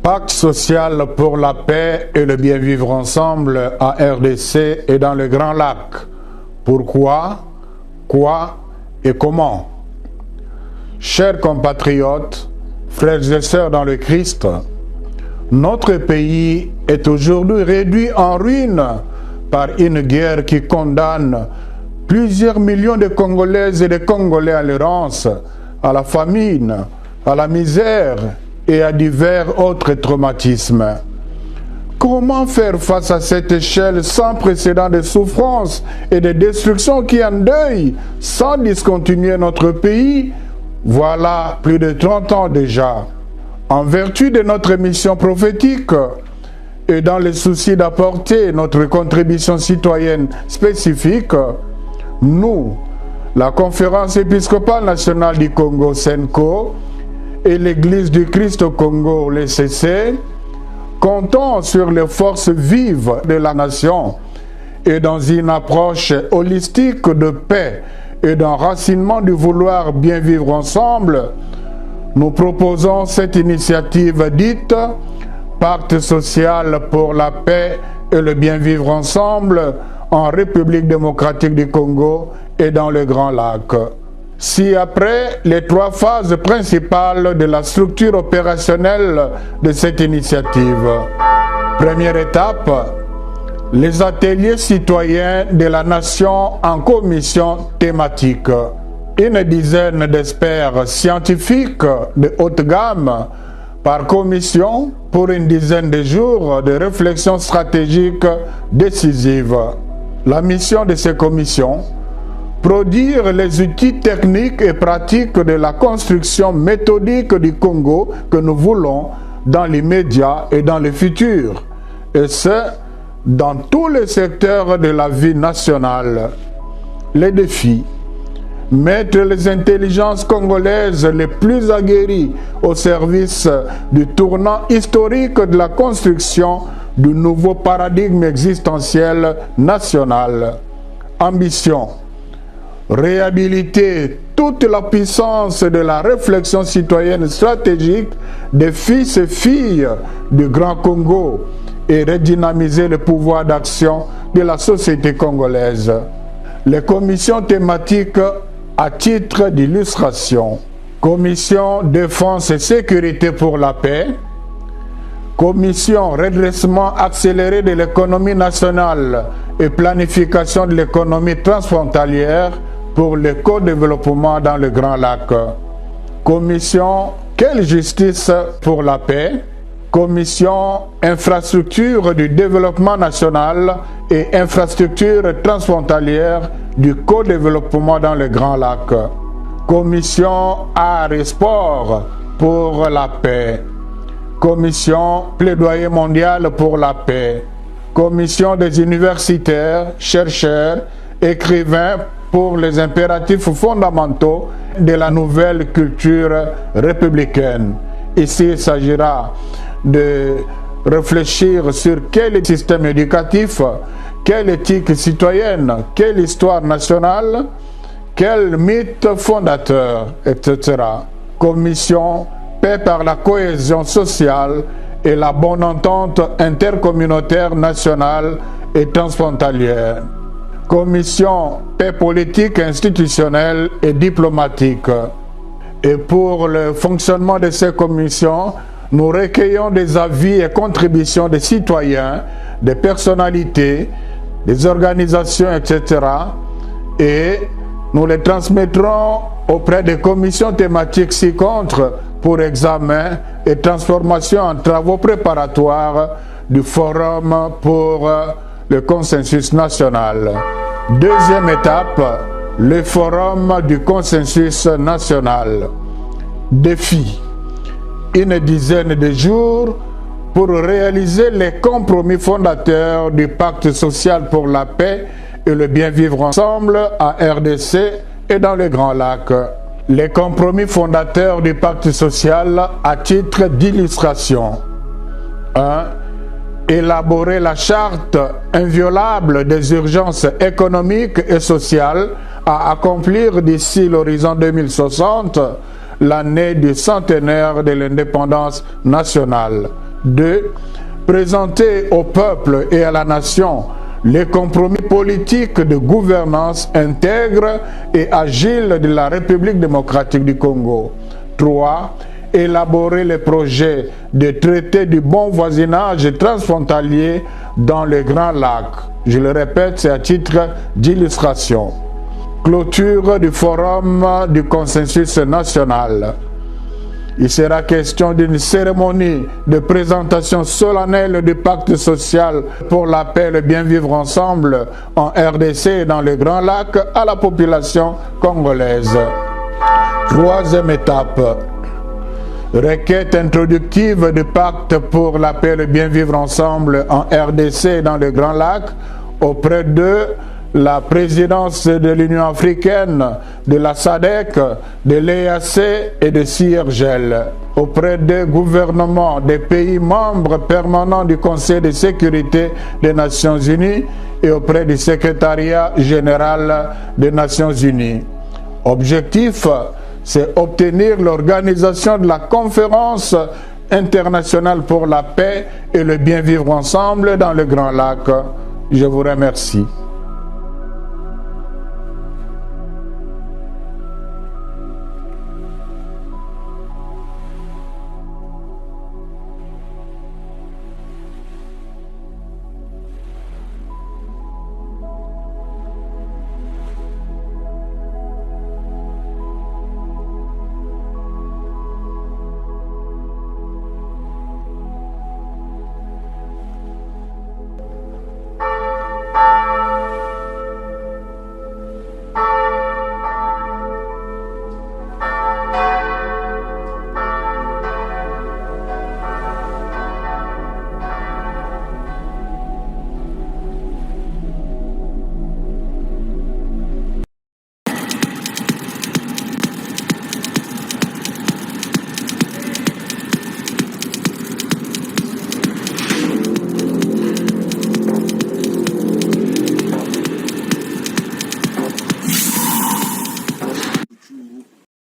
Pacte social pour la paix et le bien vivre ensemble en RDC et dans le Grand Lac. Pourquoi, quoi et comment? Chers compatriotes, frères et sœurs dans le Christ, notre pays est aujourd'hui réduit en ruine par une guerre qui condamne plusieurs millions de Congolaises et de Congolais à l'errance, à la famine, à la misère et à divers autres traumatismes. Comment faire face à cette échelle sans précédent de souffrance et de destruction qui endeuille sans discontinuer notre pays, voilà plus de 30 ans déjà? En vertu de notre mission prophétique et dans le souci d'apporter notre contribution citoyenne spécifique, nous, la Conférence épiscopale nationale du Congo, CENCO, et l'Église du Christ au Congo, l'ECC, comptons sur les forces vives de la nation et dans une approche holistique de paix et d'enracinement du vouloir bien vivre ensemble, nous proposons cette initiative dite Pacte social pour la paix et le bien vivre ensemble en République démocratique du Congo et dans le Grand Lac. Si après les 3 phases principales de la structure opérationnelle de cette initiative, première étape, les ateliers citoyens de la nation en commission thématique. Une dizaine d'experts scientifiques de haute gamme par commission pour une dizaine de jours de réflexion stratégique décisive. La mission de ces commissions: produire les outils techniques et pratiques de la construction méthodique du Congo que nous voulons dans l'immédiat et dans le futur, et ce, dans tous les secteurs de la vie nationale. Les défis: mettre les intelligences congolaises les plus aguerries au service du tournant historique de la construction du nouveau paradigme existentiel national. Ambition: réhabiliter toute la puissance de la réflexion citoyenne stratégique des fils et filles du Grand Congo et redynamiser le pouvoir d'action de la société congolaise. Les commissions thématiques à titre d'illustration: Commission défense et sécurité pour la paix, Commission redressement accéléré de l'économie nationale et planification de l'économie transfrontalière pour le co-développement dans le Grand Lac, Commission quelle justice pour la paix, Commission infrastructure du développement national et infrastructure transfrontalière du co-développement dans le Grand Lac, Commission art et sport pour la paix, Commission plaidoyer mondial pour la paix, Commission des universitaires, chercheurs, écrivains pour les impératifs fondamentaux de la nouvelle culture républicaine. Ici, il s'agira de réfléchir sur quel système éducatif, quelle éthique citoyenne, quelle histoire nationale, quel mythe fondateur, etc. Commission paix par la cohésion sociale et la bonne entente intercommunautaire nationale et transfrontalière. Commission paix politique, institutionnelle et diplomatique. Et pour le fonctionnement de ces commissions, nous recueillons des avis et contributions des citoyens, des personnalités, des organisations, etc. Et nous les transmettrons auprès des commissions thématiques ci-contre pour examen et transformation en travaux préparatoires du Forum pour le consensus national. Deuxième étape, le Forum du consensus national. Défi: une dizaine de jours pour réaliser les compromis fondateurs du Pacte social pour la paix et le bien vivre ensemble en RDC et dans le Grand Lac. Les compromis fondateurs du Pacte social à titre d'illustration. 1. Élaborer la charte inviolable des urgences économiques et sociales à accomplir d'ici l'horizon 2060, l'année du centenaire de l'indépendance nationale. 2. Présenter au peuple et à la nation les compromis politiques de gouvernance intègre et agile de la République démocratique du Congo. 3. Élaborer les projets de traité du bon voisinage transfrontalier dans les Grands Lacs. Je le répète, c'est à titre d'illustration. Clôture du Forum du consensus national. Il sera question d'une cérémonie de présentation solennelle du pacte social pour la paix et le bien vivre ensemble en RDC et dans les Grands Lacs à la population congolaise. Troisième étape. Requête introductive du pacte pour la paix et le bien vivre ensemble en RDC et dans les Grands Lacs auprès de la présidence de l'Union africaine, de la SADC, de l'EAC et de CIRGL, auprès des gouvernements des pays membres permanents du Conseil de sécurité des Nations Unies et auprès du secrétariat général des Nations Unies. Objectif, c'est obtenir l'organisation de la conférence internationale pour la paix et le bien vivre ensemble dans le Grand Lac. Je vous remercie.